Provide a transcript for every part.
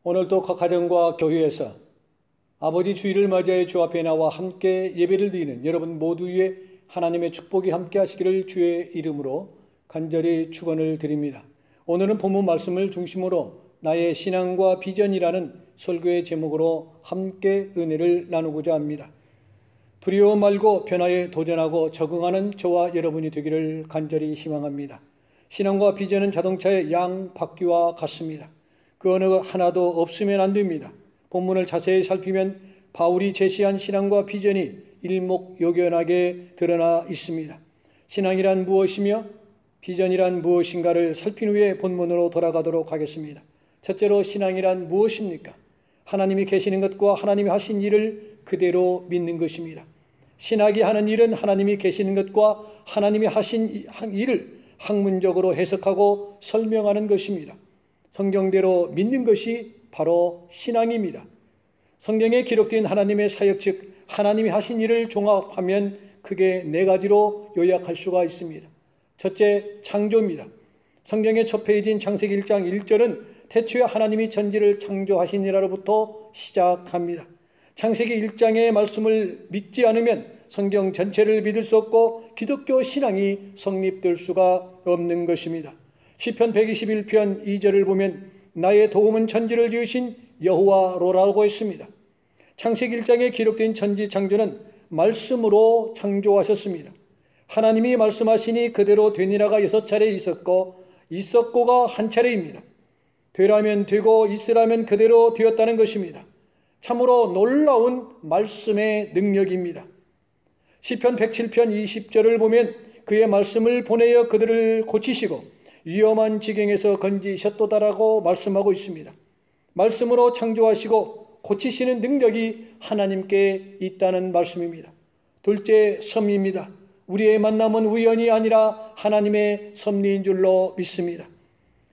오늘도 각 가정과 교회에서 아버지 주일을 맞이해 주 앞에 나와 함께 예배를 드리는 여러분 모두 위에 하나님의 축복이 함께 하시기를 주의 이름으로 간절히 축원을 드립니다. 오늘은 본문 말씀을 중심으로 나의 신앙과 비전이라는 설교의 제목으로 함께 은혜를 나누고자 합니다. 두려워 말고 변화에 도전하고 적응하는 저와 여러분이 되기를 간절히 희망합니다. 신앙과 비전은 자동차의 양 바퀴와 같습니다. 그 어느 하나도 없으면 안 됩니다. 본문을 자세히 살피면 바울이 제시한 신앙과 비전이 일목요연하게 드러나 있습니다. 신앙이란 무엇이며 비전이란 무엇인가를 살핀 후에 본문으로 돌아가도록 하겠습니다. 첫째로 신앙이란 무엇입니까? 하나님이 계시는 것과 하나님이 하신 일을 그대로 믿는 것입니다. 신학이 하는 일은 하나님이 계시는 것과 하나님이 하신 일을 학문적으로 해석하고 설명하는 것입니다. 성경대로 믿는 것이 바로 신앙입니다. 성경에 기록된 하나님의 사역, 즉 하나님이 하신 일을 종합하면 크게 네 가지로 요약할 수가 있습니다. 첫째, 창조입니다. 성경의 첫 페이지인 창세기 1장 1절은 태초에 하나님이 천지를 창조하시니라로부터 시작합니다. 창세기 1장의 말씀을 믿지 않으면 성경 전체를 믿을 수 없고 기독교 신앙이 성립될 수가 없는 것입니다. 시편 121편 2절을 보면 나의 도움은 천지를 지으신 여호와로라고 했습니다. 창세기 1장에 기록된 천지 창조는 말씀으로 창조하셨습니다. 하나님이 말씀하시니 그대로 되니라가 6차례 있었고가 한 차례입니다. 되라면 되고 있으라면 그대로 되었다는 것입니다. 참으로 놀라운 말씀의 능력입니다. 시편 107편 20절을 보면 그의 말씀을 보내어 그들을 고치시고 위험한 지경에서 건지셨도다라고 말씀하고 있습니다. 말씀으로 창조하시고 고치시는 능력이 하나님께 있다는 말씀입니다. 둘째, 섭리입니다. 우리의 만남은 우연이 아니라 하나님의 섭리인 줄로 믿습니다.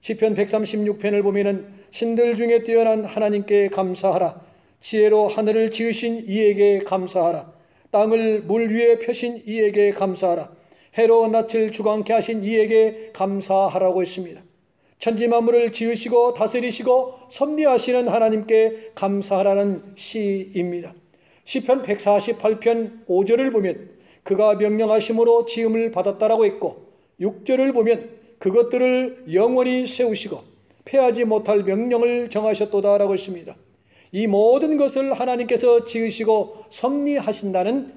시편 136편을 보면 신들 중에 뛰어난 하나님께 감사하라. 지혜로 하늘을 지으신 이에게 감사하라. 땅을 물 위에 펴신 이에게 감사하라. 해로 낯을 주광케 하신 이에게 감사하라고 했습니다. 천지 만물을 지으시고 다스리시고 섭리하시는 하나님께 감사하라는 시입니다. 시편 148편 5절을 보면 그가 명령하심으로 지음을 받았다라고 했고 6절을 보면 그것들을 영원히 세우시고 패하지 못할 명령을 정하셨도다라고 했습니다. 이 모든 것을 하나님께서 지으시고 섭리하신다는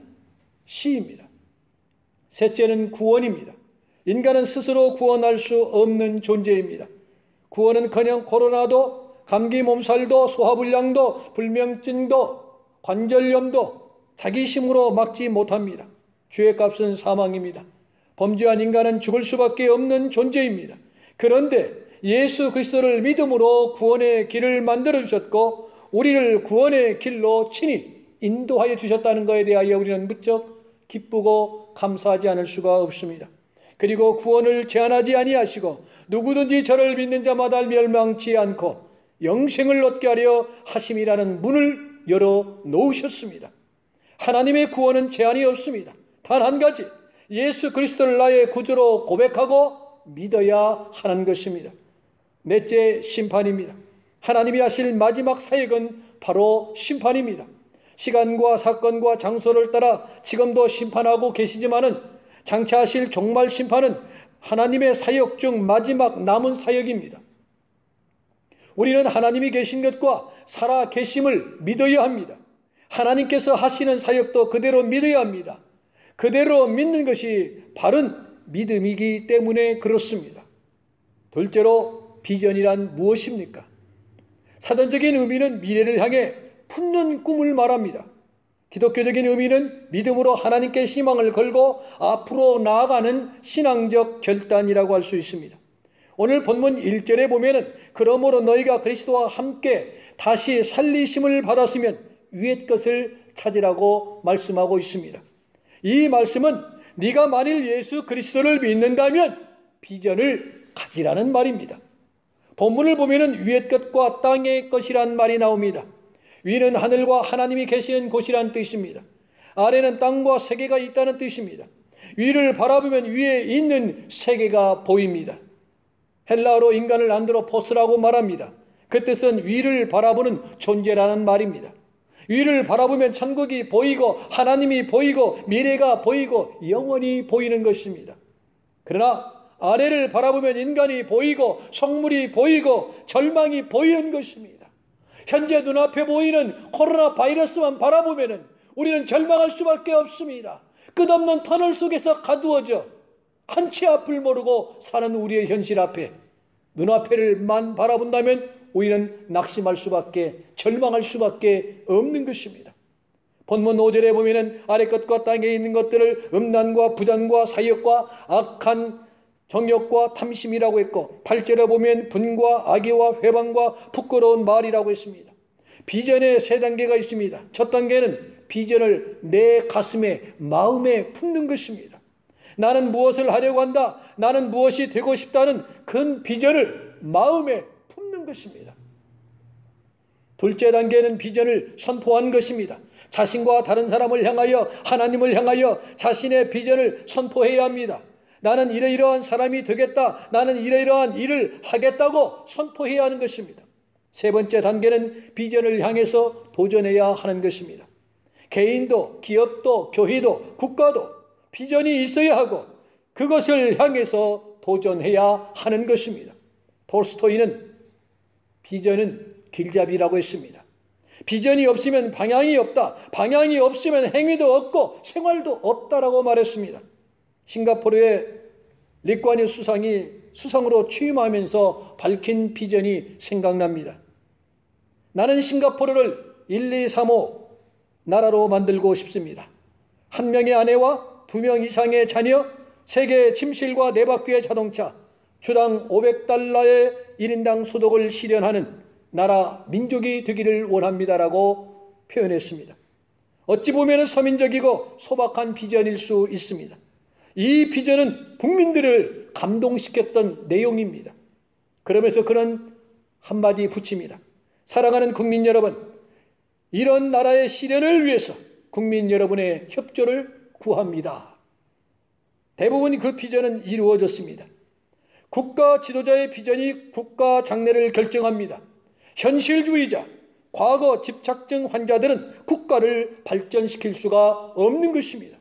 시입니다. 셋째는 구원입니다. 인간은 스스로 구원할 수 없는 존재입니다. 구원은커녕 코로나도, 감기 몸살도, 소화불량도, 불면증도, 관절염도 자기 힘으로 막지 못합니다. 죄의 값은 사망입니다. 범죄한 인간은 죽을 수밖에 없는 존재입니다. 그런데 예수 그리스도를 믿음으로 구원의 길을 만들어 주셨고 우리를 구원의 길로 친히 인도하여 주셨다는 것에 대하여 우리는 무척 기쁘고 감사하지 않을 수가 없습니다. 그리고 구원을 제한하지 아니하시고 누구든지 저를 믿는 자마다 멸망치 않고 영생을 얻게 하려 하심이라는 문을 열어 놓으셨습니다. 하나님의 구원은 제한이 없습니다. 단 한 가지, 예수 그리스도를 나의 구주로 고백하고 믿어야 하는 것입니다. 넷째, 심판입니다. 하나님이 하실 마지막 사역은 바로 심판입니다. 시간과 사건과 장소를 따라 지금도 심판하고 계시지만은 장차 하실 종말 심판은 하나님의 사역 중 마지막 남은 사역입니다. 우리는 하나님이 계신 것과 살아 계심을 믿어야 합니다. 하나님께서 하시는 사역도 그대로 믿어야 합니다. 그대로 믿는 것이 바른 믿음이기 때문에 그렇습니다. 둘째로 비전이란 무엇입니까? 사전적인 의미는 미래를 향해 품는 꿈을 말합니다. 기독교적인 의미는 믿음으로 하나님께 희망을 걸고 앞으로 나아가는 신앙적 결단이라고 할 수 있습니다. 오늘 본문 1절에 보면은 그러므로 너희가 그리스도와 함께 다시 살리심을 받았으면 위의 것을 찾으라고 말씀하고 있습니다. 이 말씀은 네가 만일 예수 그리스도를 믿는다면 비전을 가지라는 말입니다. 본문을 보면은 위의 것과 땅의 것이란 말이 나옵니다. 위는 하늘과 하나님이 계시는 곳이란 뜻입니다. 아래는 땅과 세계가 있다는 뜻입니다. 위를 바라보면 위에 있는 세계가 보입니다. 헬라어로 인간을 안드로포스라고 말합니다. 그 뜻은 위를 바라보는 존재라는 말입니다. 위를 바라보면 천국이 보이고 하나님이 보이고 미래가 보이고 영원히 보이는 것입니다. 그러나 아래를 바라보면 인간이 보이고 속물이 보이고 절망이 보이는 것입니다. 현재 눈앞에 보이는 코로나 바이러스만 바라보면 우리는 절망할 수밖에 없습니다. 끝없는 터널 속에서 가두어져 한치 앞을 모르고 사는 우리의 현실 앞에 눈앞에만 바라본다면 우리는 낙심할 수밖에, 절망할 수밖에 없는 것입니다. 본문 5절에 보면 아래 것과 땅에 있는 것들을 음란과 부전과 사역과 악한 정욕과 탐심이라고 했고, 8절에 보면 분과 악의와 회방과 부끄러운 말이라고 했습니다. 비전의 세 단계가 있습니다. 첫 단계는 비전을 내 가슴에, 마음에 품는 것입니다. 나는 무엇을 하려고 한다, 나는 무엇이 되고 싶다는 큰 비전을 마음에 품는 것입니다. 둘째 단계는 비전을 선포한 것입니다. 자신과 다른 사람을 향하여, 하나님을 향하여 자신의 비전을 선포해야 합니다. 나는 이러이러한 사람이 되겠다, 나는 이러이러한 일을 하겠다고 선포해야 하는 것입니다. 세 번째 단계는 비전을 향해서 도전해야 하는 것입니다. 개인도, 기업도, 교회도, 국가도 비전이 있어야 하고 그것을 향해서 도전해야 하는 것입니다. 톨스토이는 비전은 길잡이라고 했습니다. 비전이 없으면 방향이 없다, 방향이 없으면 행위도 없고 생활도 없다라고 말했습니다. 싱가포르의 리관유 수상이 수상으로 취임하면서 밝힌 비전이 생각납니다. 나는 싱가포르를 1, 2, 3호 나라로 만들고 싶습니다. 한 명의 아내와 2명 이상의 자녀, 세계 침실과 4바퀴의 자동차, 주당 $500의 1인당 소득을 실현하는 나라, 민족이 되기를 원합니다라고 표현했습니다. 어찌 보면 서민적이고 소박한 비전일 수 있습니다. 이 비전은 국민들을 감동시켰던 내용입니다. 그러면서 그는 한마디 붙입니다. 사랑하는 국민 여러분, 이런 나라의 실현을 위해서 국민 여러분의 협조를 구합니다. 대부분 그 비전은 이루어졌습니다. 국가 지도자의 비전이 국가 장래를 결정합니다. 현실주의자, 과거 집착증 환자들은 국가를 발전시킬 수가 없는 것입니다.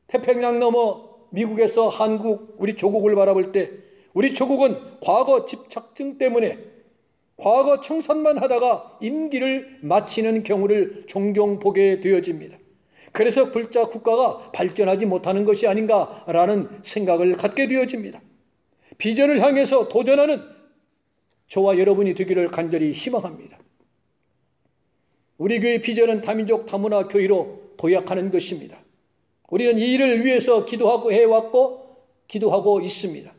태평양 넘어 미국에서 한국, 우리 조국을 바라볼 때 우리 조국은 과거 집착증 때문에 과거 청산만 하다가 임기를 마치는 경우를 종종 보게 되어집니다. 그래서 글자 국가가 발전하지 못하는 것이 아닌가라는 생각을 갖게 되어집니다. 비전을 향해서 도전하는 저와 여러분이 되기를 간절히 희망합니다. 우리 교회 비전은 다민족 다문화 교회로 도약하는 것입니다. 우리는 이 일을 위해서 기도하고 해왔고 기도하고 있습니다.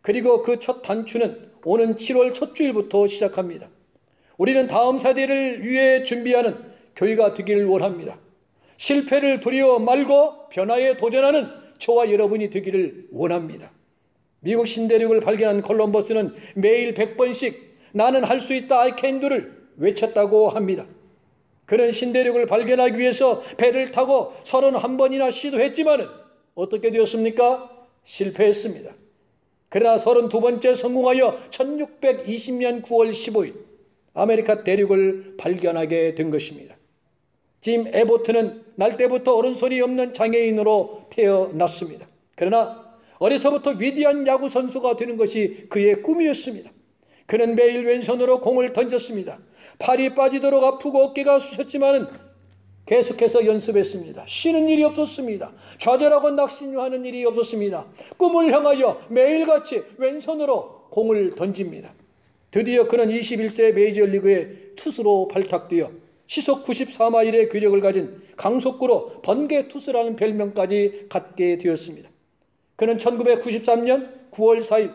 그리고 그 첫 단추는 오는 7월 첫 주일부터 시작합니다. 우리는 다음 세대를 위해 준비하는 교회가 되기를 원합니다. 실패를 두려워 말고 변화에 도전하는 저와 여러분이 되기를 원합니다. 미국 신대륙을 발견한 콜럼버스는 매일 100번씩 나는 할 수 있다, I can do를 외쳤다고 합니다. 그는 신대륙을 발견하기 위해서 배를 타고 31번이나 시도했지만 어떻게 되었습니까? 실패했습니다. 그러나 32번째 성공하여 1620년 9월 15일 아메리카 대륙을 발견하게 된 것입니다. 짐 에보트는 날 때부터 오른손이 없는 장애인으로 태어났습니다. 그러나 어려서부터 위대한 야구 선수가 되는 것이 그의 꿈이었습니다. 그는 매일 왼손으로 공을 던졌습니다. 팔이 빠지도록 아프고 어깨가 쑤셨지만 계속해서 연습했습니다. 쉬는 일이 없었습니다. 좌절하고 낙심하는 일이 없었습니다. 꿈을 향하여 매일같이 왼손으로 공을 던집니다. 드디어 그는 21세 메이저리그의 투수로 발탁되어 시속 94마일의 괴력을 가진 강속구로 번개 투수라는 별명까지 갖게 되었습니다. 그는 1993년 9월 4일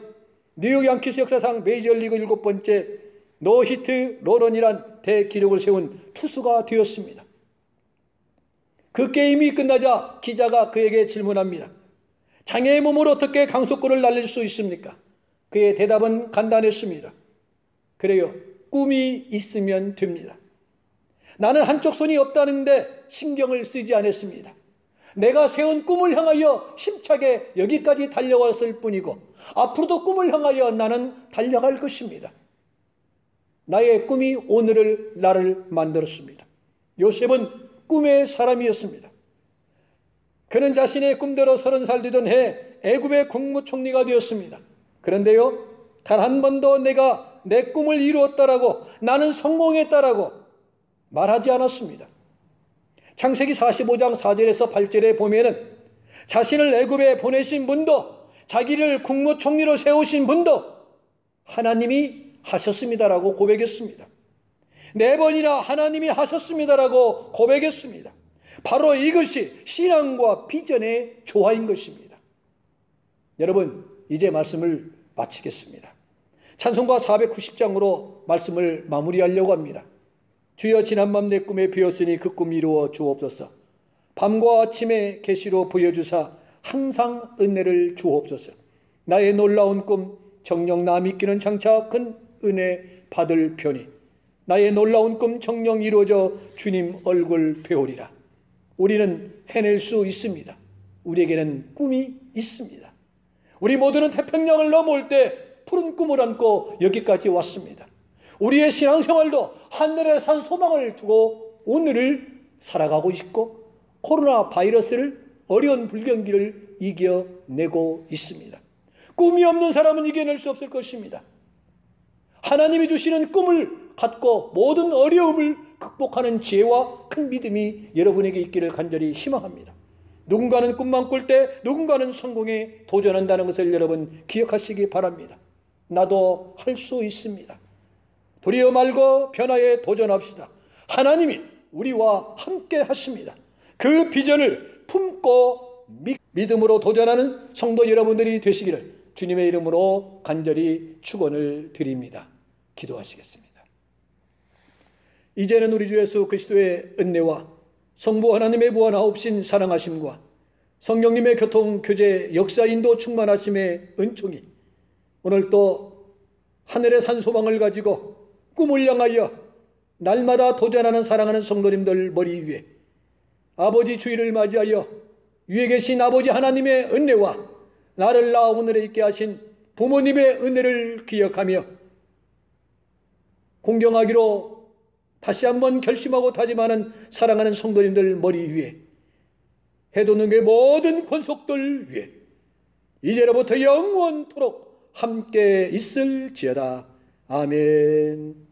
뉴욕 양키스 역사상 메이저리그 7번째 노히트 노런이란 대기록을 세운 투수가 되었습니다. 그 게임이 끝나자 기자가 그에게 질문합니다. 장애의 몸으로 어떻게 강속구를 날릴 수 있습니까? 그의 대답은 간단했습니다. 그래요. 꿈이 있으면 됩니다. 나는 한쪽 손이 없다는데 신경을 쓰지 않았습니다. 내가 세운 꿈을 향하여 힘차게 여기까지 달려왔을 뿐이고 앞으로도 꿈을 향하여 나는 달려갈 것입니다. 나의 꿈이 오늘을 나를 만들었습니다. 요셉은 꿈의 사람이었습니다. 그는 자신의 꿈대로 30살 되던 해 애굽의 국무총리가 되었습니다. 그런데요, 단 한 번도 내가 내 꿈을 이루었다라고, 나는 성공했다라고 말하지 않았습니다. 창세기 45장 4절에서 8절에 보면은 자신을 애굽에 보내신 분도, 자기를 국무총리로 세우신 분도 하나님이 하셨습니다라고 고백했습니다. 4번이나 하나님이 하셨습니다라고 고백했습니다. 바로 이것이 신앙과 비전의 조화인 것입니다. 여러분, 이제 말씀을 마치겠습니다. 찬송가 490장으로 말씀을 마무리하려고 합니다. 주여, 지난밤 내 꿈에 비었으니 그 꿈 이루어 주옵소서. 밤과 아침에 계시로 보여주사 항상 은혜를 주옵소서. 나의 놀라운 꿈 정녕 나 믿기는 장차 큰 은혜 받을 편이, 나의 놀라운 꿈 정녕 이루어져 주님 얼굴 배우리라. 우리는 해낼 수 있습니다. 우리에게는 꿈이 있습니다. 우리 모두는 태평양을 넘어올 때 푸른 꿈을 안고 여기까지 왔습니다. 우리의 신앙생활도 하늘에 산 소망을 두고 오늘을 살아가고 있고, 코로나 바이러스를, 어려운 불경기를 이겨내고 있습니다. 꿈이 없는 사람은 이겨낼 수 없을 것입니다. 하나님이 주시는 꿈을 갖고 모든 어려움을 극복하는 지혜와 큰 믿음이 여러분에게 있기를 간절히 희망합니다. 누군가는 꿈만 꿀 때 누군가는 성공에 도전한다는 것을 여러분 기억하시기 바랍니다. 나도 할 수 있습니다. 두려워 말고 변화에 도전합시다. 하나님이 우리와 함께 하십니다. 그 비전을 품고 믿음으로 도전하는 성도 여러분들이 되시기를 주님의 이름으로 간절히 축원을 드립니다. 기도하시겠습니다. 이제는 우리 주 예수 그리스도의 은혜와 성부 하나님의 무한하옵신 사랑하심과 성령님의 교통, 교제, 역사, 인도, 충만하심의 은총이 오늘 또 하늘의 산소망을 가지고 꿈을 향하여 날마다 도전하는 사랑하는 성도님들 머리 위에 아버지 주일을 맞이하여 위에 계신 아버지 하나님의 은혜와 나를 낳아 오늘에 있게 하신 부모님의 은혜를 기억하며 공경하기로 다시 한번 결심하고 다짐하는 사랑하는 성도님들 머리 위에 해돋는 모든 권속들 위에 이제로부터 영원토록 함께 있을지어다. 아멘.